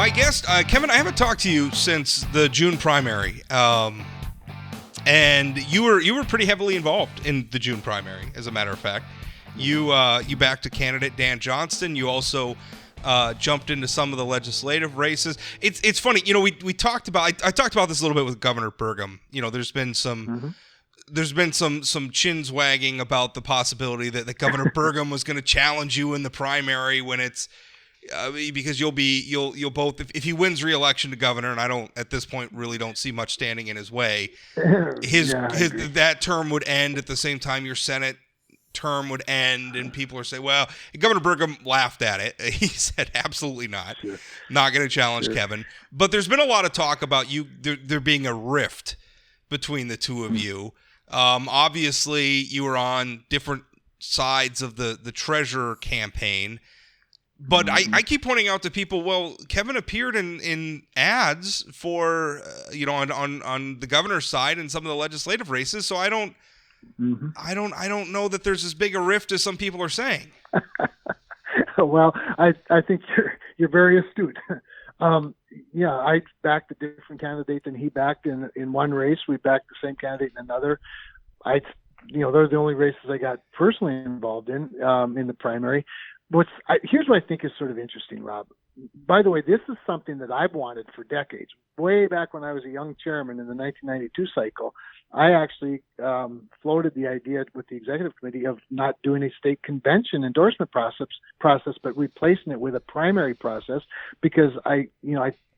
my guest, Kevin, I haven't talked to you since the June primary, and you were pretty heavily involved in the June primary. As a matter of fact, you backed a candidate, Dan Johnston. You also jumped into some of the legislative races. It's funny, we talked about. I talked about this a little bit with Governor Burgum. There's been some. There's been some chins wagging about the possibility that Governor Burgum was going to challenge you in the primary when it's because you'll both if he wins re-election to governor, and I don't at this point really don't see much standing in his way. That term would end at the same time your Senate term would end, and people are saying, well, Governor Burgum laughed at it. He said, absolutely not, not going to challenge Kevin. But there's been a lot of talk about there being a rift between the two of you. Obviously, you were on different sides of the treasurer campaign, but I keep pointing out to people, well, Kevin appeared in ads for on the governor's side and some of the legislative races, so I don't know that there's as big a rift as some people are saying. Well, I think you're very astute. I backed a different candidate than he backed in one race. We backed the same candidate in another. Those are the only races I got personally involved in the primary. Here's what I think is sort of interesting, Rob. By the way, this is something that I've wanted for decades. Way back when I was a young chairman in the 1992 cycle, I actually floated the idea with the executive committee of not doing a state convention endorsement process, but replacing it with a primary process, because I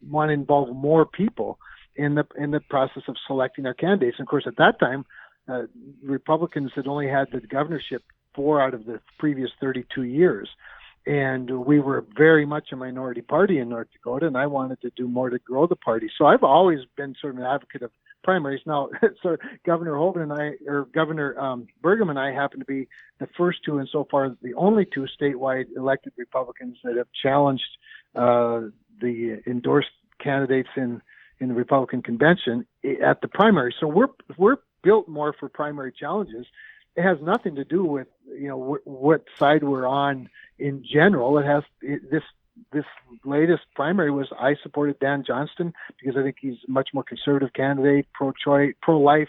want to involve more people in the process of selecting our candidates. And of course, at that time, Republicans had only had the governorship 4 out of the previous 32 years. And we were very much a minority party in North Dakota, and I wanted to do more to grow the party. So I've always been sort of an advocate of primaries. Now, so Governor Burgum and I happen to be the first two, and so far the only two statewide elected Republicans that have challenged the endorsed candidates in the Republican convention at the primary. So we're built more for primary challenges. It has nothing to do with what side we're on in general. This latest primary was I supported Dan Johnston because I think he's a much more conservative candidate, pro-life.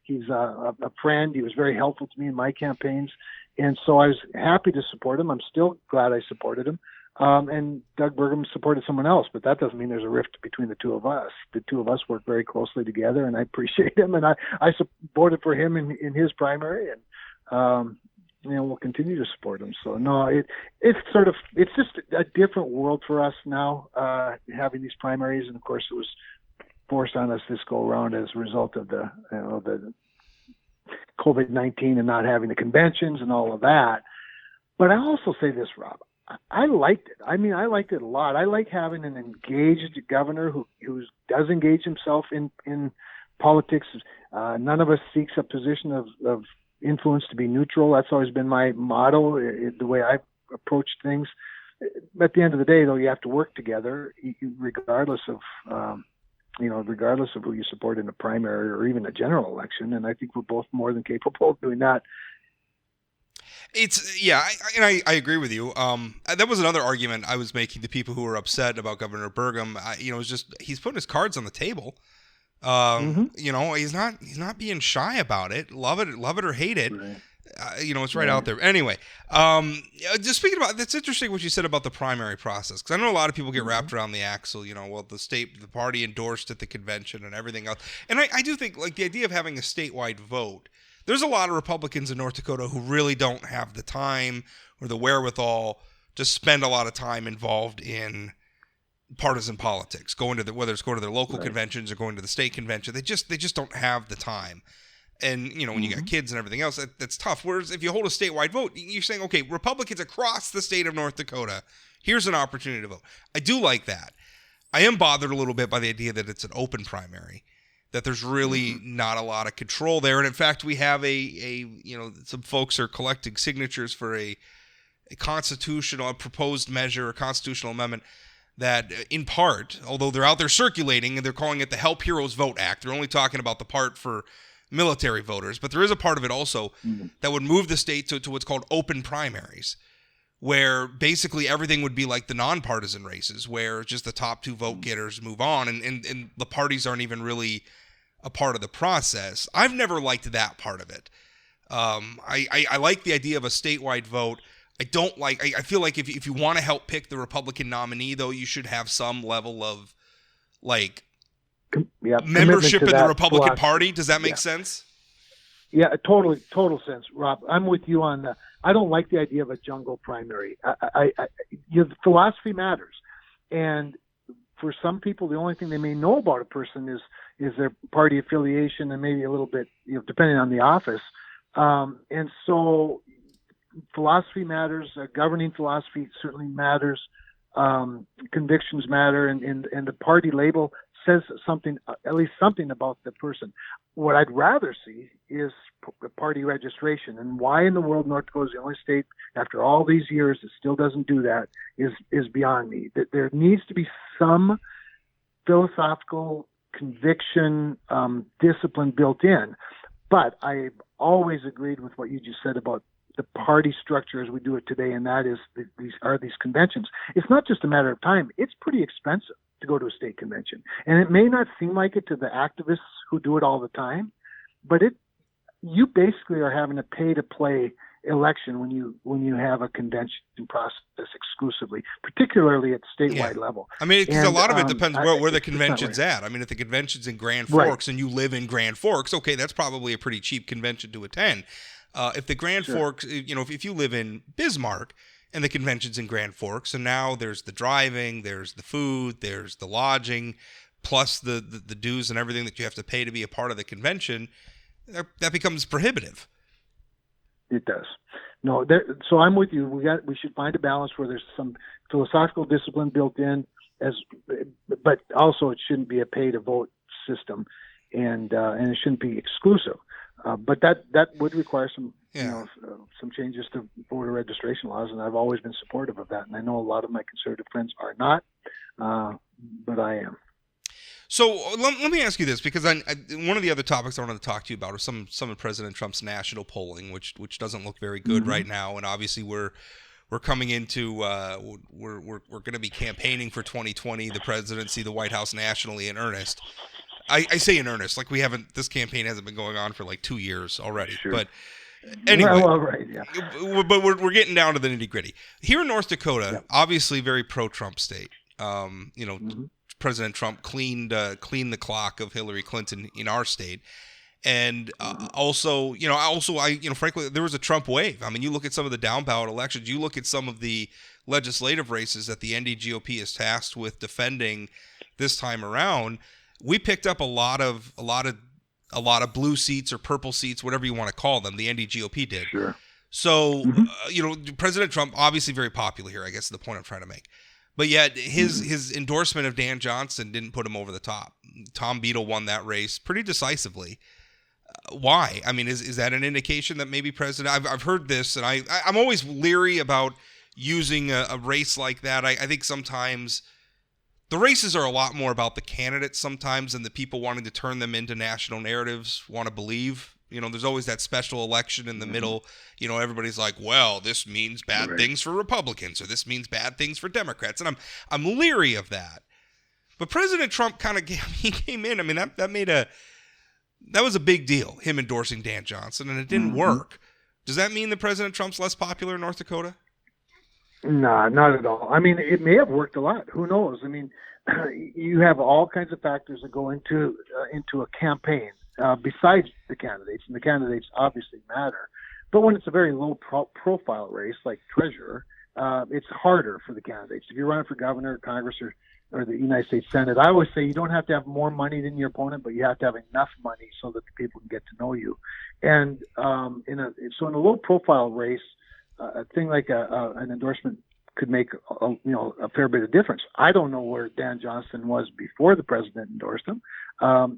He's a friend. He was very helpful to me in my campaigns, and so I was happy to support him. I'm still glad I supported him. And Doug Burgum supported someone else, but that doesn't mean there's a rift between the two of us. The two of us work very closely together, and I appreciate him, and I supported for him in his primary, and we'll continue to support him. So no, it's just a different world for us now, having these primaries, and of course it was forced on us this go around as a result of the COVID-19 and not having the conventions and all of that. But I also say this, Rob. I liked it. I liked it a lot. I like having an engaged governor who does engage himself in politics. None of us seeks a position of influence to be neutral. That's always been my motto, the way I've approached things. At the end of the day, though, you have to work together, regardless of who you support in a primary or even a general election. And I think we're both more than capable of doing that. I agree with you. That was another argument I was making to people who were upset about Governor Burgum. It's just he's putting his cards on the table. He's not being shy about it. Love it or hate it. Right. It's right out there. Anyway, just speaking about that's interesting what you said about the primary process, because I know a lot of people get wrapped around the axle. The party endorsed at the convention and everything else, and I do think like the idea of having a statewide vote. There's a lot of Republicans in North Dakota who really don't have the time or the wherewithal to spend a lot of time involved in partisan politics, whether it's going to their local conventions or going to the state convention. They just don't have the time. And, when you got kids and everything else, that's tough. Whereas if you hold a statewide vote, you're saying, okay, Republicans across the state of North Dakota, here's an opportunity to vote. I do like that. I am bothered a little bit by the idea that it's an open primary, that there's really not a lot of control there. And in fact, we have some folks are collecting signatures for a proposed measure, a constitutional amendment that in part, although they're out there circulating and they're calling it the Help Heroes Vote Act, they're only talking about the part for military voters, but there is a part of it also that would move the state to what's called open primaries, where basically everything would be like the nonpartisan races, where just the top 2 vote getters move on, and the parties aren't even really a part of the process. I've never liked that part of it. I like the idea of a statewide vote. I don't like. I feel like if you want to help pick the Republican nominee, though, you should have some level of membership in the Republican Party. Does that make sense? Yeah, total sense, Rob. I'm with you on that. I don't like the idea of a jungle primary. Philosophy matters, and for some people, the only thing they may know about a person is their party affiliation and maybe a little bit, depending on the office. And so, philosophy matters. Governing philosophy certainly matters. Convictions matter, and the party label says something, at least something about the person. What I'd rather see is party registration, and why in the world North Dakota is the only state after all these years that still doesn't do that is beyond me. That there needs to be some philosophical conviction, discipline built in. But I always agreed with what you just said about the party structure as we do it today, and that is these conventions. It's not just a matter of time. It's pretty expensive to go to a state convention. And it may not seem like it to the activists who do it all the time, but you basically are having a pay-to-play election when you have a convention process exclusively, particularly at the statewide level. I mean, because a lot of it depends where the convention's at. I mean, if the convention's in Grand Forks and you live in Grand Forks, okay, that's probably a pretty cheap convention to attend. If the Grand Forks, if you live in Bismarck and the convention's in Grand Forks, and now there's the driving, there's the food, there's the lodging, plus the dues and everything that you have to pay to be a part of the convention, that becomes prohibitive. It does. No, so I'm with you. We should find a balance where there's some philosophical discipline built in, but also it shouldn't be a pay-to-vote system, and it shouldn't be exclusive. But that would require some some changes to voter registration laws, and I've always been supportive of that. And I know a lot of my conservative friends are not, but I am. So let me ask you this, because one of the other topics I wanted to talk to you about is some of President Trump's national polling, which doesn't look very good right now, and obviously we're coming into we're going to be campaigning for 2020, the presidency, the White House nationally in earnest. I say in earnest, like this campaign hasn't been going on for like 2 years already. Sure. But anyway, but we're getting down to the nitty gritty. Here in North Dakota, obviously very pro-Trump state. President Trump cleaned the clock of Hillary Clinton in our state. And frankly, there was a Trump wave. I mean, you look at some of the down ballot elections, you look at some of the legislative races that the NDGOP is tasked with defending this time around. We picked up a lot of blue seats or purple seats, whatever you want to call them. The NDGOP did. Sure. So, President Trump, obviously very popular here, I guess is the point I'm trying to make. But yet his endorsement of Dan Johnston didn't put him over the top. Tom Beadle won that race pretty decisively. Why? I mean, is that an indication that maybe I've heard this, and I'm always leery about using a race like that. I think sometimes the races are a lot more about the candidates sometimes than the people wanting to turn them into national narratives want to believe. There's always that special election in the middle. Everybody's like, well, this means bad things for Republicans, or this means bad things for Democrats. And I'm leery of that. But President Trump came in. I mean, that was a big deal, him endorsing Dan Johnston, and it didn't work. Does that mean that President Trump's less popular in North Dakota? No, not at all. I mean, it may have worked a lot. Who knows? I mean, you have all kinds of factors that go into a campaign besides the candidates, and the candidates obviously matter. But when it's a very low profile race like treasurer, it's harder for the candidates. If you're running for governor, Congress, or the United States Senate, I always say you don't have to have more money than your opponent, but you have to have enough money so that the people can get to know you. And in a low profile race, a thing like an endorsement could make a fair bit of difference. I don't know where Dan Johnston was before the president endorsed him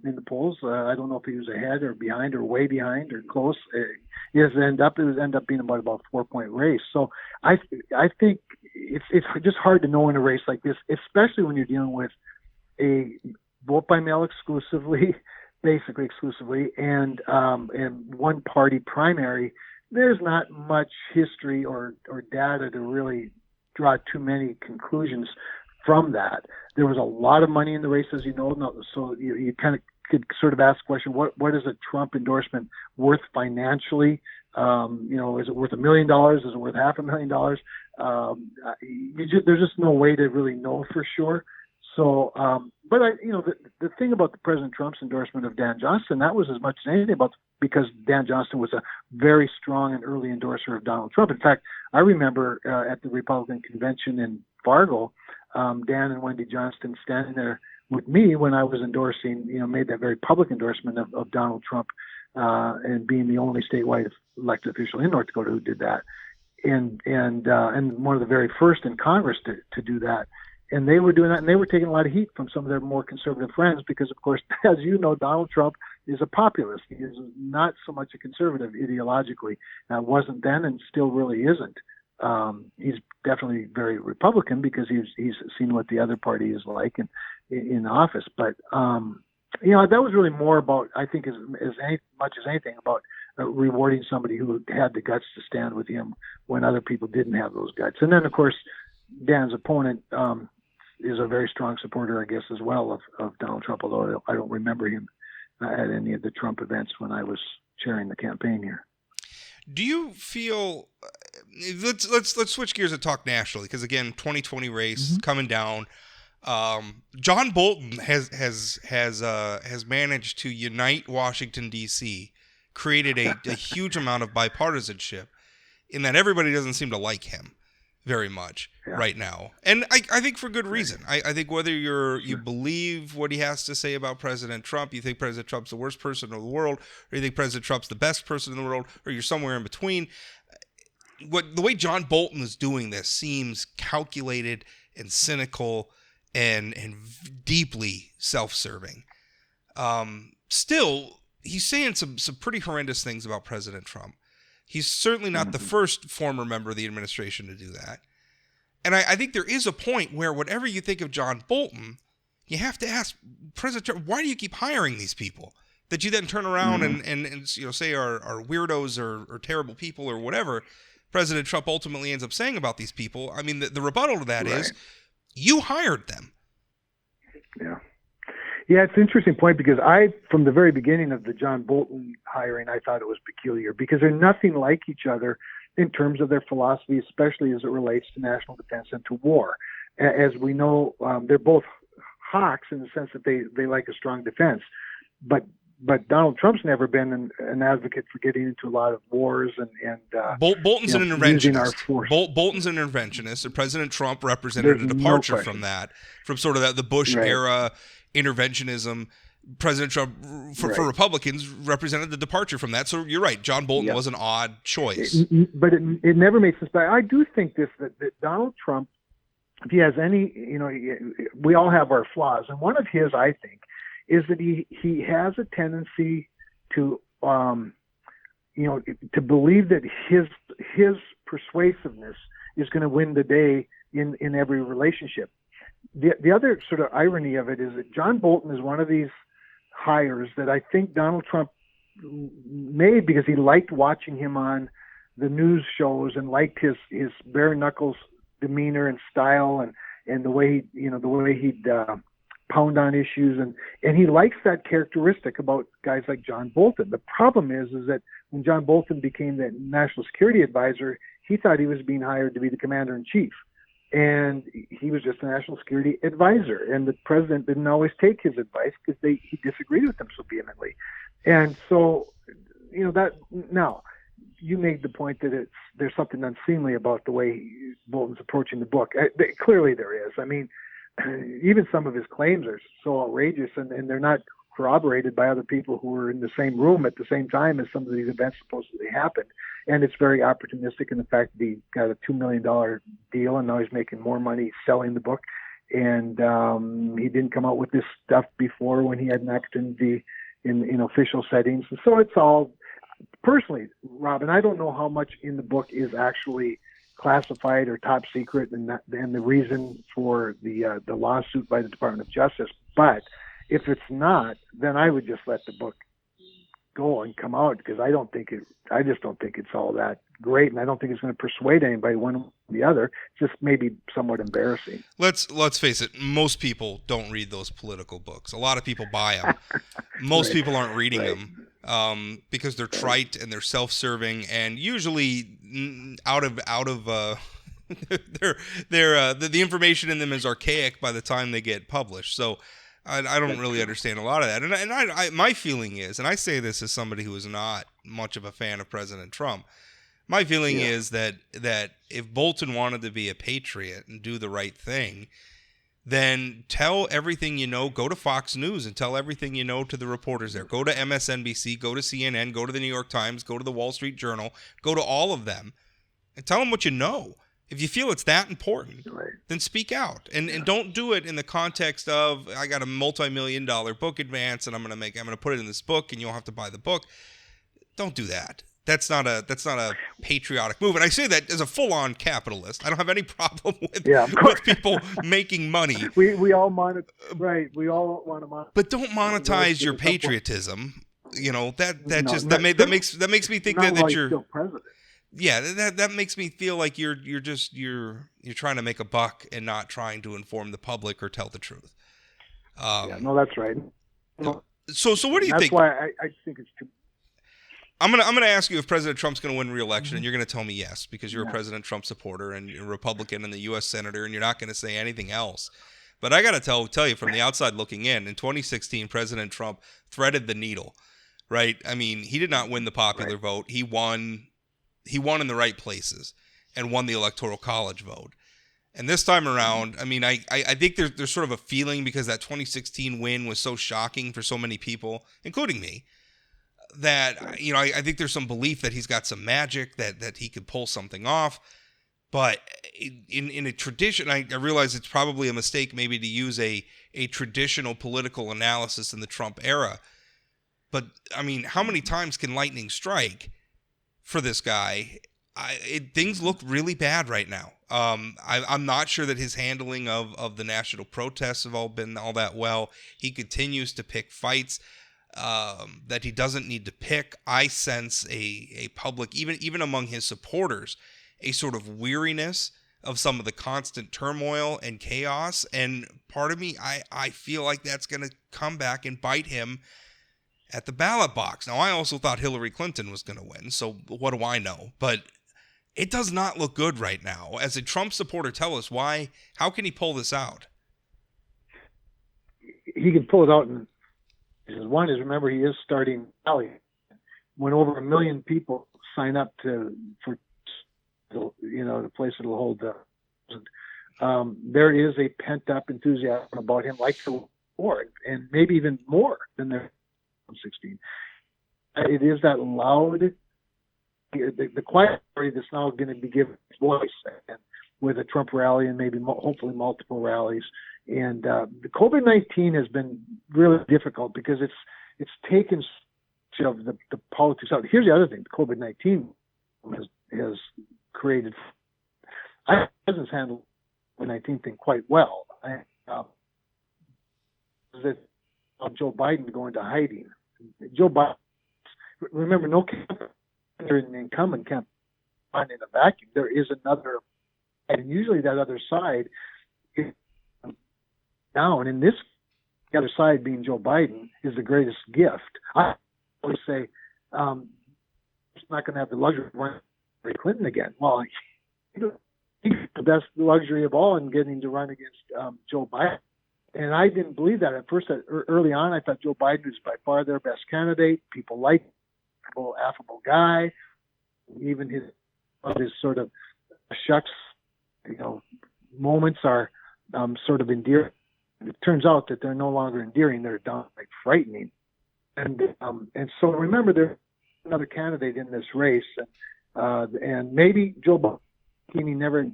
in the polls. I don't know if he was ahead or behind or way behind or close. It would end up being about a 4-point race. So I think it's just hard to know in a race like this, especially when you're dealing with a vote by mail exclusively, basically exclusively, and one party primary there's not much history or data to really draw too many conclusions from that. There was a lot of money in the race, as you know, so you kind of could sort of ask the question, what is a Trump endorsement worth financially? Is it worth $1 million? Is it worth $500,000? There's just no way to really know for sure. So, the thing about the President Trump's endorsement of Dan Johnston, that was as much as anything because Dan Johnston was a very strong and early endorser of Donald Trump. In fact, I remember at the Republican convention in Fargo, Dan and Wendy Johnston standing there with me when I was endorsing, made that very public endorsement of Donald Trump, and being the only statewide elected official in North Dakota who did that, and one of the very first in Congress to do that. And they were doing that, and they were taking a lot of heat from some of their more conservative friends because, of course, as you know, Donald Trump is a populist. He is not so much a conservative ideologically. Wasn't then and still really isn't. He's definitely very Republican because he's seen what the other party is like in office. But, that was really more about, I think, as much as anything, about rewarding somebody who had the guts to stand with him when other people didn't have those guts. And then, of course, Dan's opponent is a very strong supporter, I guess, as well of Donald Trump, although I don't remember him at any of the Trump events when I was chairing the campaign here. Do you feel? Let's switch gears and talk nationally, because again, 2020 race coming down. John Bolton has managed to unite Washington D.C., created a huge amount of bipartisanship, in that everybody doesn't seem to like him very much right now, and I think for good reason. I think whether you believe what he has to say about President Trump, you think President Trump's the worst person in the world, or you think President Trump's the best person in the world, or you're somewhere in between. The way John Bolton is doing this seems calculated and cynical and deeply self-serving. Still, he's saying some pretty horrendous things about President Trump. He's certainly not the first former member of the administration to do that. And I think there is a point where whatever you think of John Bolton, you have to ask President Trump, why do you keep hiring these people that you then turn around and say are weirdos or terrible people or whatever President Trump ultimately ends up saying about these people? I mean, the rebuttal to that is, you hired them. Yeah, it's an interesting point because from the very beginning of the John Bolton hiring, I thought it was peculiar because they're nothing like each other in terms of their philosophy, especially as it relates to national defense and to war. As we know, they're both hawks in the sense that they like a strong defense, but Donald Trump's never been an advocate for getting into a lot of wars and Bolton's an interventionist. Our force. Bolton's an interventionist, and President Trump represented a departure from sort of the Bush era interventionism. President Trump, for Republicans, represented the departure from that. So you're right, John Bolton was an odd choice. But it never made sense. But I do think that Donald Trump, if he has any, we all have our flaws, and one of his, I think, is that he has a tendency to to believe that his persuasiveness is going to win the day in every relationship. The other sort of irony of it is that John Bolton is one of these hires that I think Donald Trump made because he liked watching him on the news shows and liked his bare knuckles demeanor and style and the way he'd pound on issues and he likes that characteristic about guys like John Bolton. The problem is that when John Bolton became the national security advisor, he thought he was being hired to be the commander in chief. And he was just a national security advisor, and the president didn't always take his advice because he disagreed with him so vehemently. And so, that now you made the point that there's something unseemly about the way Bolton's approaching the book. Clearly there is. I mean, even some of his claims are so outrageous, and they're not corroborated by other people who were in the same room at the same time as some of these events supposedly happened. And it's very opportunistic in the fact that he got a $2 million deal and now he's making more money selling the book. And he didn't come out with this stuff before when he had an opportunity in official settings. And so it's all, personally, Robin, I don't know how much in the book is actually classified or top secret and the reason for the lawsuit by the Department of Justice. But if it's not, then I would just let the book go and come out, because I just don't think it's all that great, and I don't think it's going to persuade anybody one or the other. It's just maybe somewhat embarrassing. Let's face it. Most people don't read those political books. A lot of people buy them. Most Right. people aren't reading Right. them because they're trite and they're self-serving, and usually out of the information in them is archaic by the time they get published. So I don't really understand a lot of that. And I my feeling is, and I say this as somebody who is not much of a fan of President Trump, my feeling is that if Bolton wanted to be a patriot and do the right thing, then tell everything you know. Go to Fox News and tell everything you know to the reporters there. Go to MSNBC, go to CNN, go to the New York Times, go to the Wall Street Journal, go to all of them and tell them what you know. If you feel it's that important, then speak out, and don't do it in the context of, I got a multi-million-dollar book advance and I'm going to put it in this book and you'll have to buy the book. Don't do that. That's not a patriotic move. And I say that as a full-on capitalist. I don't have any problem with people making money. We all want to monetize. But don't monetize your patriotism. That makes me think that you're still president. Yeah, that makes me feel like you're trying to make a buck and not trying to inform the public or tell the truth. That's right. So what do you think? That's why I think it's too. I'm gonna ask you if President Trump's gonna win re-election, and you're gonna tell me yes because you're a President Trump supporter and you're a Republican and the U.S. Senator, and you're not gonna say anything else. But I gotta tell you from the outside looking in 2016, President Trump threaded the needle, right? I mean, he did not win the popular vote. He won in the right places and won the Electoral College vote. And this time around, I mean, I think there's sort of a feeling, because that 2016 win was so shocking for so many people, including me, that, I think there's some belief that he's got some magic, that he could pull something off. But in a tradition, I realize it's probably a mistake maybe to use a traditional political analysis in the Trump era. But, I mean, how many times can lightning strike for this guy? Things look really bad right now. I'm not sure that his handling of the national protests have all been all that well. He continues to pick fights that he doesn't need to pick. I sense a public, even among his supporters, a sort of weariness of some of the constant turmoil and chaos. And part of me, I feel like that's going to come back and bite him at the ballot box. Now, I also thought Hillary Clinton was going to win, so what do I know? But it does not look good right now. As a Trump supporter, tell us why. How can he pull this out? He can pull it out, and one is, remember, he is starting rally. When over 1 million people sign up for the place that'll hold there is a pent-up enthusiasm about him, like the war, and maybe even more than there. 16. It is that loud, the quiet party that's now going to be given its voice, and with a Trump rally and maybe hopefully multiple rallies. And the COVID-19 has been really difficult because it's taken such of the politics out. Here's the other thing: the COVID-19 has created. I hasn't handled the COVID-19 thing quite well. Joe Biden going to hiding. Joe Biden, remember, no incumbent can't find in a vacuum. There is another, and usually that other side is down. And this, the other side being Joe Biden, is the greatest gift. I always say, he's not going to have the luxury of running Hillary Clinton again. Well, he's the best luxury of all in getting to run against Joe Biden. And I didn't believe that at first. Early on, I thought Joe Biden was by far their best candidate. People like him, affable guy. Even his sort of shucks, moments are sort of endearing. It turns out that they're no longer endearing; they're downright frightening. And so remember, there's another candidate in this race, and maybe Joe Biden never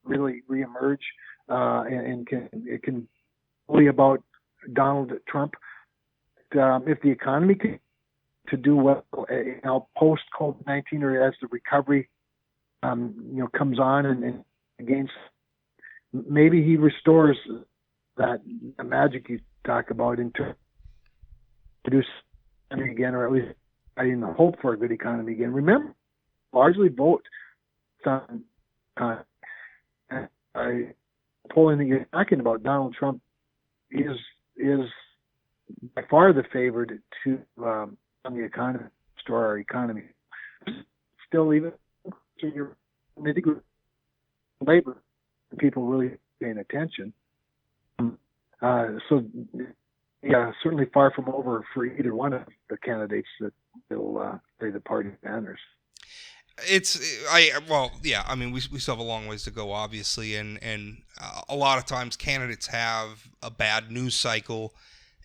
really reemerge, and can. About Donald Trump. If the economy to do well, post COVID-19 or as the recovery, comes on and gains, maybe he restores that magic you talk about into produce again, or at least in the hope for a good economy again. Remember, largely vote on polling that you're talking about. Donald Trump is by far the favored to on the economy, restore our economy. Still, even to your nitty-gritty labor, people really paying attention. So, yeah, certainly far from over for either one of the candidates that will play the party banners. We still have a long ways to go, obviously, and a lot of times candidates have a bad news cycle,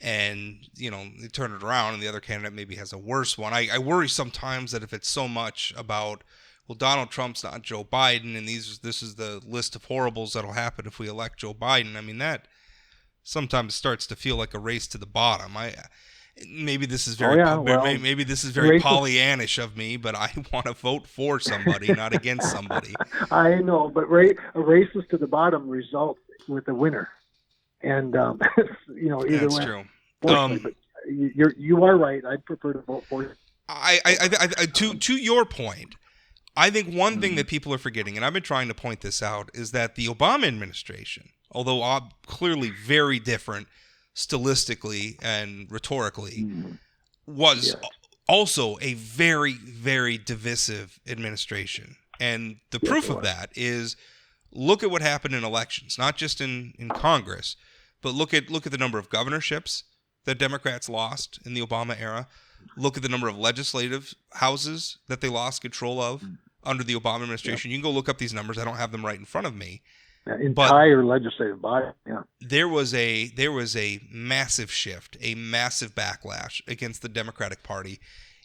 and they turn it around, and the other candidate maybe has a worse one. I worry sometimes that if it's so much about, well, Donald Trump's not Joe Biden, and this is the list of horribles that'll happen if we elect Joe Biden. I mean, that sometimes starts to feel like a race to the bottom. Maybe this is very maybe this is very Pollyannish of me, but I want to vote for somebody, not against somebody. I know, but races to the bottom result with a winner, and either that's way. True. But you are right. I'd prefer to vote for you. To your point, I think one thing that people are forgetting, and I've been trying to point this out, is that the Obama administration, although clearly very different stylistically and rhetorically, was also a very, very divisive administration. And the proof of that is, look at what happened in elections, not just in Congress, but look at the number of governorships that Democrats lost in the Obama era. Look at the number of legislative houses that they lost control of under the Obama administration. You can go look up these numbers. I don't have them right in front of me. Entire legislative body. Yeah. There was a massive shift, a massive backlash against the Democratic Party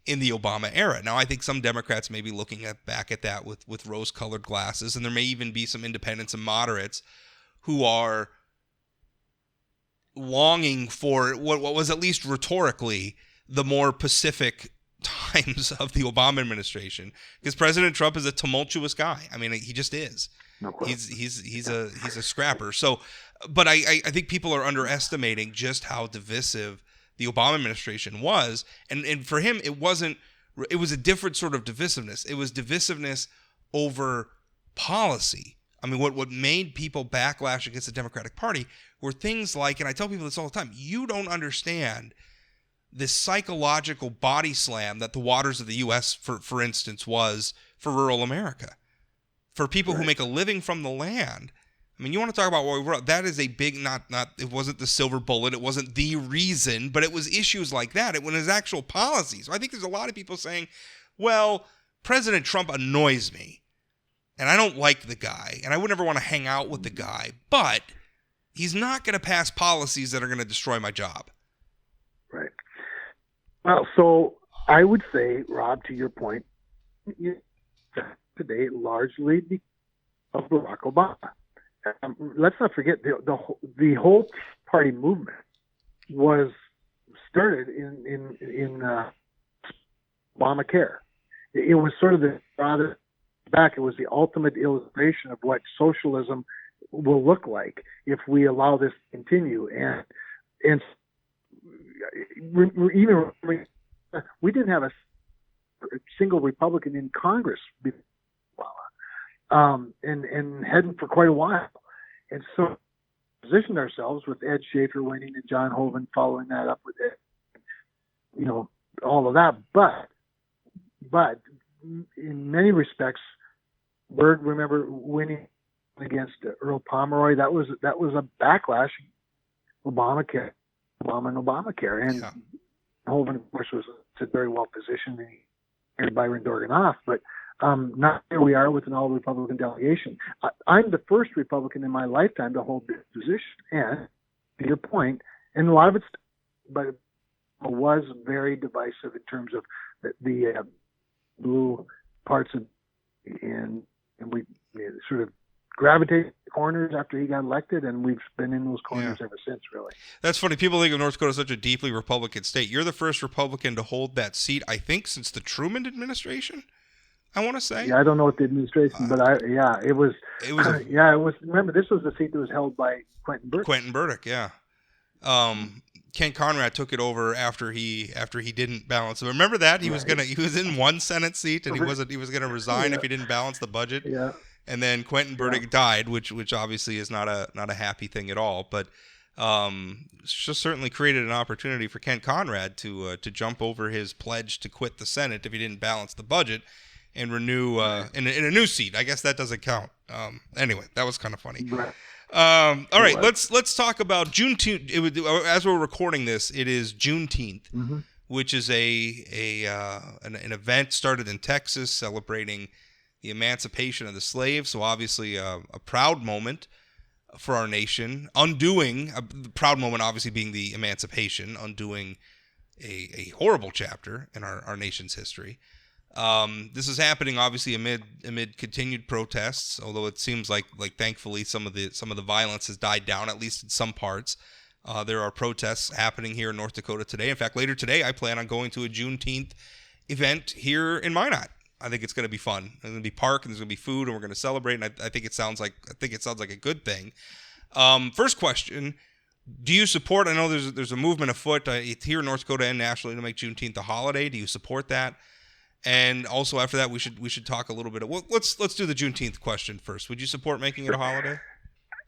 in the Obama era. Now, I think some Democrats may be looking back at that with rose-colored glasses, and there may even be some independents and moderates who are longing for what was at least rhetorically the more pacific times of the Obama administration, because President Trump is a tumultuous guy. I mean, he just is. No question. He's a scrapper. So, but I think people are underestimating just how divisive the Obama administration was, and for him it was a different sort of divisiveness. It was divisiveness over policy. I mean, what made people backlash against the Democratic Party were things like, and I tell people this all the time, you don't understand this psychological body slam that the waters of the U.S., for instance, was for rural America. For people who make a living from the land. I mean, you want to talk about what we wrote, that is a big, it wasn't the silver bullet, it wasn't the reason, but it was issues like that. It was actual policies. So I think there's a lot of people saying, well, President Trump annoys me, and I don't like the guy, and I would never want to hang out with the guy, but he's not going to pass policies that are going to destroy my job. Right. Well, so I would say, Rob, to your point, today largely because of Barack Obama. Let's not forget the whole party movement was started in Obamacare. It was sort of it was the ultimate illustration of what socialism will look like if we allow this to continue. And even we didn't have a single Republican in Congress before and hadn't for quite a while. And so positioned ourselves with Ed Schaefer winning and John Hoeven following that up with it, all of that. But in many respects, Byrd, remember winning against Earl Pomeroy, that was a backlash. Obama and Obamacare. And Hoeven, of course, was very well positioned and he carried Byron Dorgan off, but now here we are with an all-Republican delegation. I'm the first Republican in my lifetime to hold this position, and to your point, and a lot of it's, but it was very divisive in terms of the blue parts of, and we sort of gravitated to corners after he got elected, and we've been in those corners ever since, really. That's funny. People think of North Dakota as such a deeply Republican state. You're the first Republican to hold that seat, I think, since the Truman administration, I want to say. Yeah, I don't know what the administration, but it was. Remember, this was the seat that was held by Quentin Burdick. Quentin Burdick, yeah. Ken Conrad took it over after he didn't balance it. Remember that he was in one Senate seat and he was gonna resign if he didn't balance the budget. Yeah. And then Quentin Burdick died, which obviously is not a happy thing at all. But just certainly created an opportunity for Ken Conrad to jump over his pledge to quit the Senate if he didn't balance the budget and renew in a new seat. I guess that doesn't count. Anyway, that was kind of funny. Right. All right, let's talk about Juneteenth. As we're recording this, it is Juneteenth, which is an event started in Texas celebrating the emancipation of the slaves. So obviously a proud moment for our nation, the proud moment obviously being the emancipation, undoing a horrible chapter in our nation's history. This is happening obviously amid continued protests, although it seems like thankfully some of the violence has died down, at least in some parts. There are protests happening here in North Dakota today. In fact, later today I plan on going to a Juneteenth event here in Minot. I think it's going to be fun. There's going to be park and there's going to be food and we're going to celebrate. And I think it sounds like a good thing. First question: do you support? I know there's a movement afoot here in North Dakota and nationally to make Juneteenth a holiday. Do you support that? And also after that, we should talk a little bit. Let's do the Juneteenth question first. Would you support making it a holiday?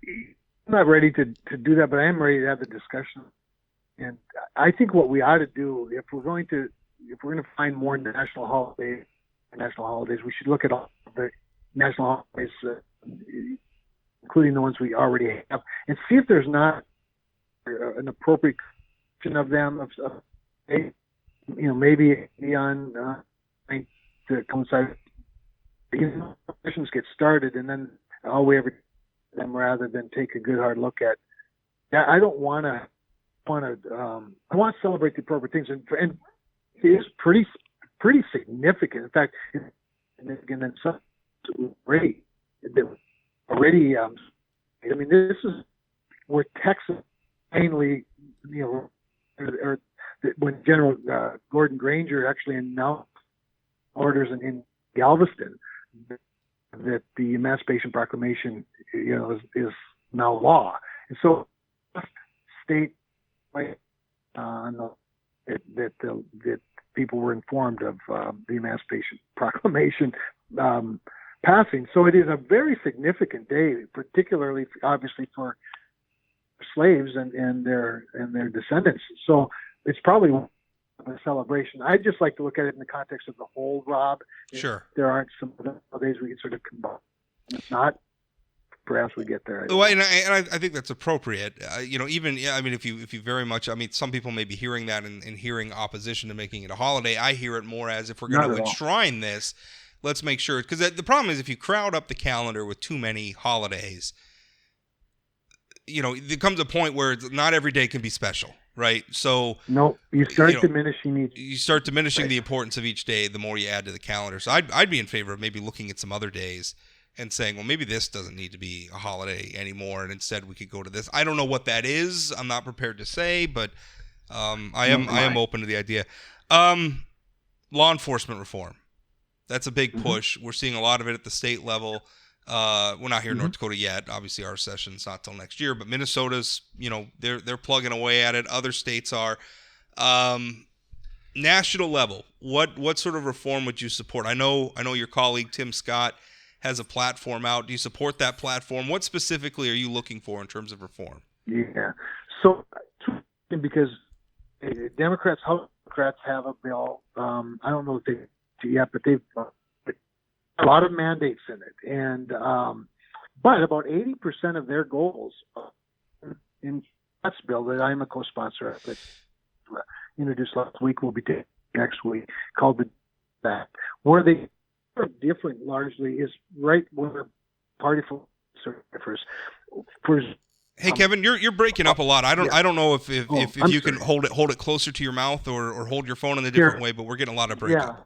I'm not ready to do that, but I am ready to have the discussion. And I think what we ought to do, if we're going to find more national holidays, we should look at all the national holidays, including the ones we already have, and see if there's not an appropriate of them. Maybe on to coincide. Questions get started, and then all we ever them rather than take a good hard look at. I don't want to. I want to celebrate the appropriate things, and it is pretty significant. In fact, and some already. I mean, this is where Texas mainly, or when General Gordon Granger actually announced orders in Galveston that the Emancipation Proclamation, is now law, and so state that people were informed of the Emancipation Proclamation passing. So it is a very significant day, particularly obviously for slaves and their descendants. So it's probably a celebration. I just like to look at it in the context of the whole, Rob. Sure. If there aren't some days we can sort of combine. If not, perhaps we get there. Well, and I think that's appropriate. If you very much, some people may be hearing that and hearing opposition to making it a holiday. I hear it more as if we're going to enshrine this, let's make sure, because the problem is if you crowd up the calendar with too many holidays, there comes a point where not every day can be special, right? So you start diminishing the importance of each day the more you add to the calendar. So I'd be in favor of maybe looking at some other days and saying, well, maybe this doesn't need to be a holiday anymore, and instead we could go to this. I don't know what that is. I'm not prepared to say, but I am open to the idea. Law enforcement reform. That's a big push. We're seeing a lot of it at the state level. We're not here in North Dakota yet. Obviously, our session's not till next year. But Minnesota's, they're plugging away at it. Other states are. National level, what sort of reform would you support? I know your colleague Tim Scott has a platform out. Do you support that platform? What specifically are you looking for in terms of reform? Yeah. So because Democrats have a bill. I don't know if they yet, but they've a lot of mandates in it, and but about 80% of their goals in that bill that I'm a co-sponsor of, that introduced last week, will be next week, called that, where they are different largely is right where party differs. Hey Kevin, you're breaking up a lot. I don't know if you can hold it closer to your mouth or hold your phone in a different way, but we're getting a lot of breakup. Yeah.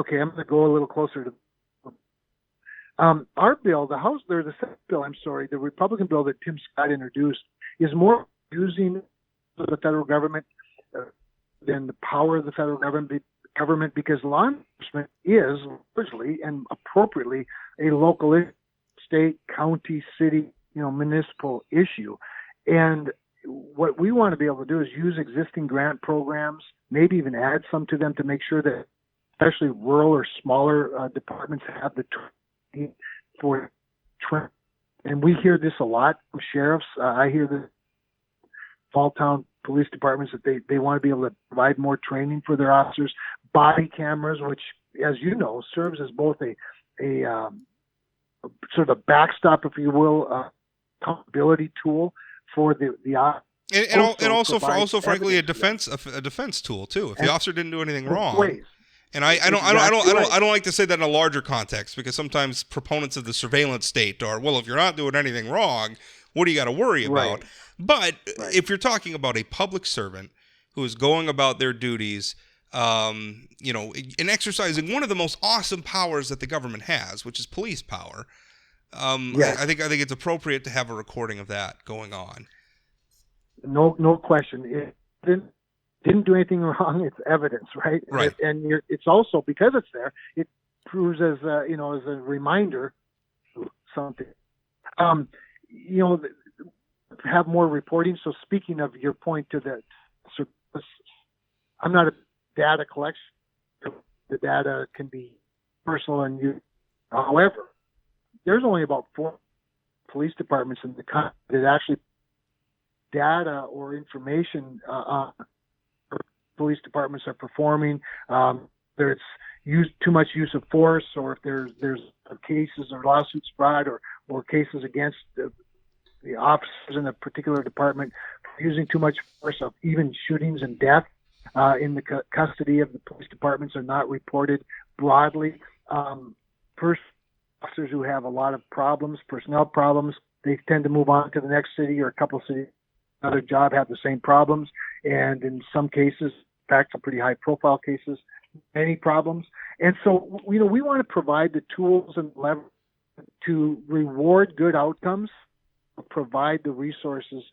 Okay, I'm going to go a little closer to our bill, the Senate bill, the Republican bill that Tim Scott introduced, is more using the federal government than the power of the federal government, because law enforcement is largely and appropriately a local, state, county, city, municipal issue. And what we want to be able to do is use existing grant programs, maybe even add some to them to make sure that especially rural or smaller departments have the training for training. And we hear this a lot from sheriffs. I hear this small town police departments that they want to be able to provide more training for their officers. Body cameras, which, as you know, serves as both a sort of a backstop, if you will, accountability tool for the and also frankly a defense tool too. If the officer didn't do anything wrong. And I don't like to say that in a larger context, because sometimes proponents of the surveillance state are, well, if you're not doing anything wrong, what do you got to worry about? But if you're talking about a public servant who is going about their duties, and exercising one of the most awesome powers that the government has, which is police power, I think it's appropriate to have a recording of that going on. No question. It didn't do anything wrong. It's evidence, right? Right. And it's also, because it's there, it proves as a reminder of something. Have more reporting. So speaking of your point to that, I'm not a data collection. The data can be personal and you. However, there's only about 4 police departments in the country that actually data or information police departments are performing. There's too much use of force, or if there's cases or lawsuits brought, or cases against the officers in a particular department using too much force, of even shootings and death in the custody of the police departments are not reported broadly. First, officers who have a lot of problems, personnel problems, they tend to move on to the next city or a couple of cities, another job, have the same problems, and in some cases, in fact, some pretty high-profile cases, many problems. And so, we want to provide the tools and leverage to reward good outcomes, provide the resources.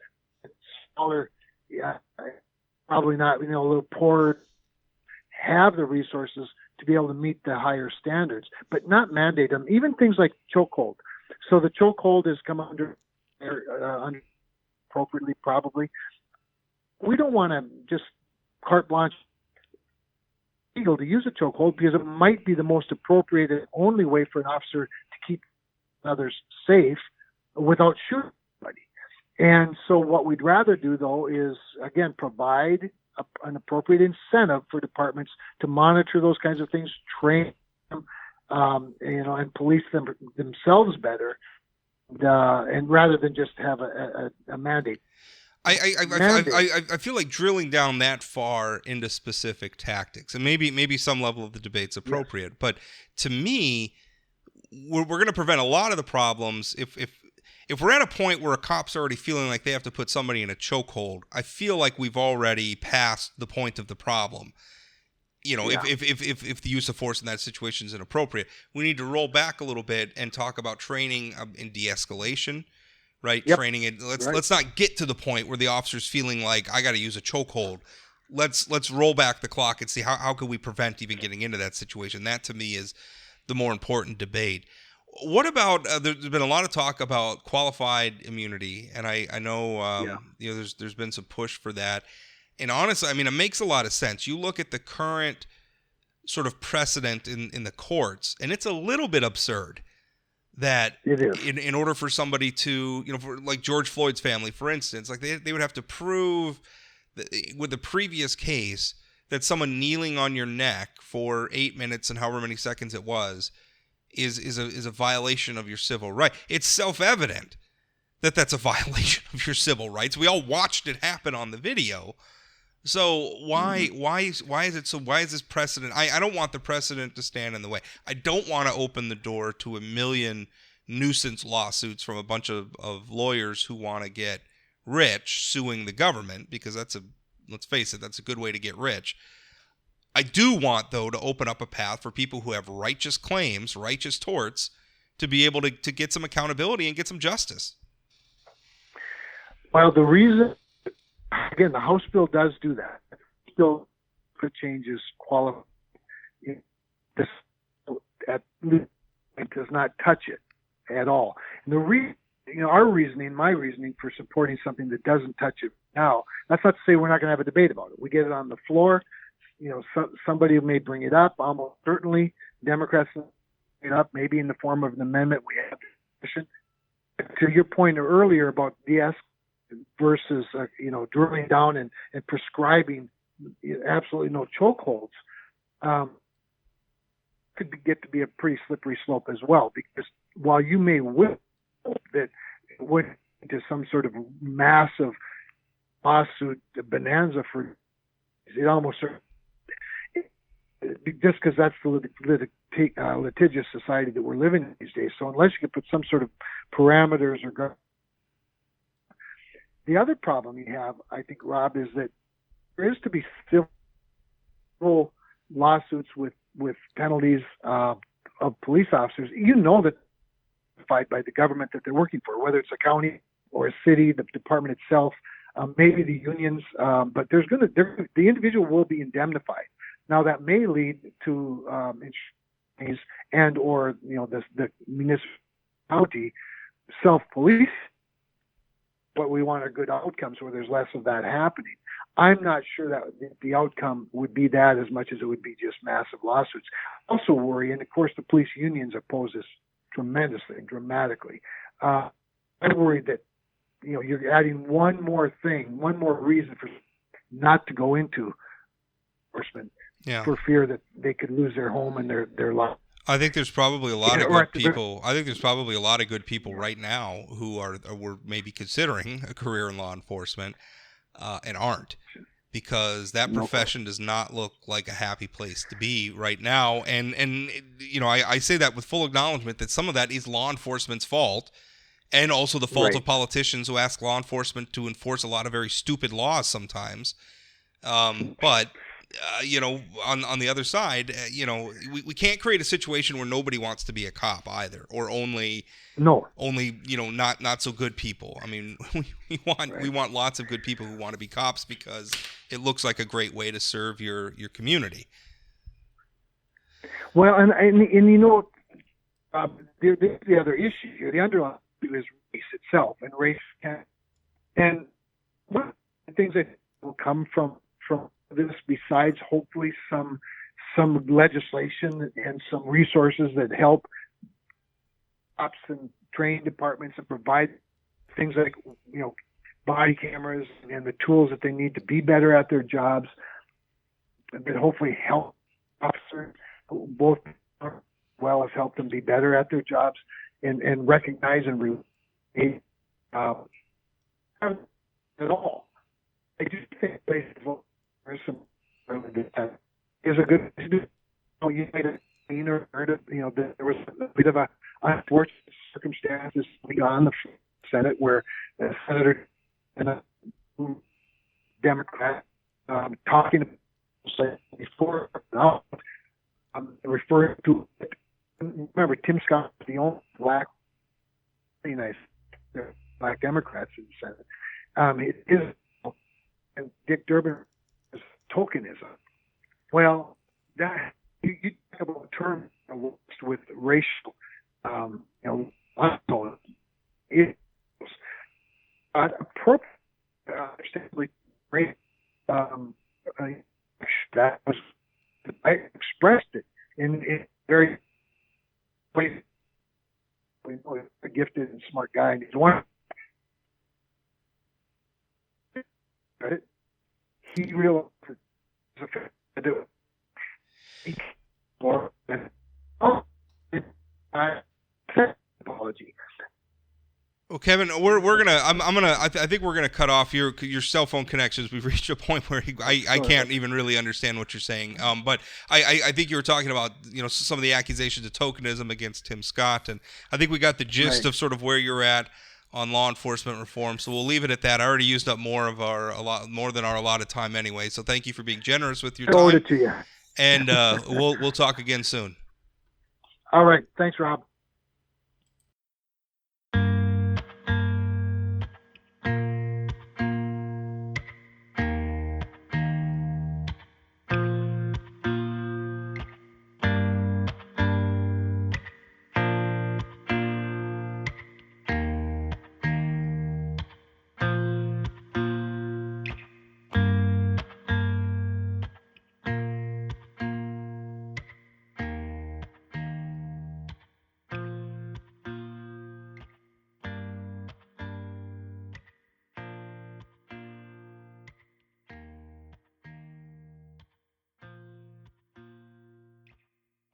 Smaller, probably not, a little poorer, have the resources to be able to meet the higher standards, but not mandate them. Even things like chokehold. So the chokehold has come under appropriately, probably. We don't want to just carte blanche legal to use a chokehold, because it might be the most appropriate and only way for an officer to keep others safe without shooting somebody. And so what we'd rather do, though, is, again, provide an appropriate incentive for departments to monitor those kinds of things, train them, and police themselves better, and rather than just have a mandate. I feel like drilling down that far into specific tactics, and maybe some level of the debate's appropriate. Yes. But to me, we're going to prevent a lot of the problems if we're at a point where a cop's already feeling like they have to put somebody in a chokehold. I feel like we've already passed the point of the problem. If the use of force in that situation is inappropriate, we need to roll back a little bit and talk about training in de-escalation. Right, yep. Training it. Let's not get to the point where the officer's feeling like I got to use a chokehold. Let's roll back the clock and see how can we prevent even getting into that situation. That to me is the more important debate. What about there's been a lot of talk about qualified immunity, and I know there's been some push for that. And honestly, it makes a lot of sense. You look at the current sort of precedent in the courts, and it's a little bit absurd. That in order for somebody to, for like George Floyd's family, for instance, like they would have to prove that, with the previous case, that someone kneeling on your neck for 8 minutes and however many seconds it was is a violation of your civil right. It's self-evident that that's a violation of your civil rights. We all watched it happen on the video. So why is this precedent? I don't want the precedent to stand in the way. I don't want to open the door to a million nuisance lawsuits from a bunch of lawyers who want to get rich suing the government, because let's face it, that's a good way to get rich. I do want, though, to open up a path for people who have righteous claims, righteous torts, to be able to get some accountability and get some justice. Well, the reason... Again, the House bill does do that. Still, could changes qualify. This at least does not touch it at all. And the reason, our reasoning, my reasoning for supporting something that doesn't touch it now. That's not to say we're not going to have a debate about it. We get it on the floor. Somebody may bring it up. Almost certainly, Democrats bring it up, maybe in the form of an amendment. We have discussion. To your point earlier about de-escalation versus drilling down and prescribing absolutely no chokeholds, get to be a pretty slippery slope as well. Because while you may hope that it went into some sort of massive lawsuit bonanza for it, almost just because that's the litigious society that we're living in these days. So unless you can put some sort of parameters or the other problem you have, I think, Rob, is that there is to be civil lawsuits with penalties of police officers. That fight by the government that they're working for, whether it's a county or a city, the department itself, maybe the unions, but the individual will be indemnified. Now that may lead to insurance and or the municipality self-police, but we want a good outcomes where there's less of that happening. I'm not sure that the outcome would be that as much as it would be just massive lawsuits. Also worry, and of course the police unions oppose this tremendously and dramatically. I'm worried that you're adding one more reason for not to go into enforcement for fear that they could lose their home and their life. I think there's probably a lot of good people. I think there's probably a lot of good people right now who were maybe considering a career in law enforcement and aren't, because that profession does not look like a happy place to be right now. And I say that with full acknowledgement that some of that is law enforcement's fault, and also the fault of politicians who ask law enforcement to enforce a lot of very stupid laws sometimes. But on the other side, we can't create a situation where nobody wants to be a cop either, or only not so good people. I mean, we want lots of good people who want to be cops because it looks like a great way to serve your community. Well, and there's the other issue here. The underlying issue is race itself, and race and one of the things that will come from this, besides hopefully some legislation and some resources that help cops and training departments and provide things like body cameras and the tools that they need to be better at their jobs, and that hopefully help officers both well as help them be better at their jobs and recognize and relate at all. I do think there's some is a good you might have seen or heard of there was a bit of a unfortunate circumstances on the Senate where a senator and a Democrat talking before now referring to, remember, Tim Scott was the only black Democrats in the Senate. It is, and Dick Durbin is tokenism. Well, that you talk about a term with racial, it was appropriate, understandably, race. That was, I expressed it in very way. A gifted and smart guy, and he's one. He realized to do it. Apology. Well, Kevin, I think we're gonna cut off your cell phone connections. We've reached a point where I can't even really understand what you're saying. But I think you were talking about some of the accusations of tokenism against Tim Scott, and I think we got the gist of sort of where you're at on law enforcement reform. So we'll leave it at that. I already used up more than our allotted time anyway. So thank you for being generous with your time. I owed it to you. And we'll talk again soon. All right. Thanks, Rob.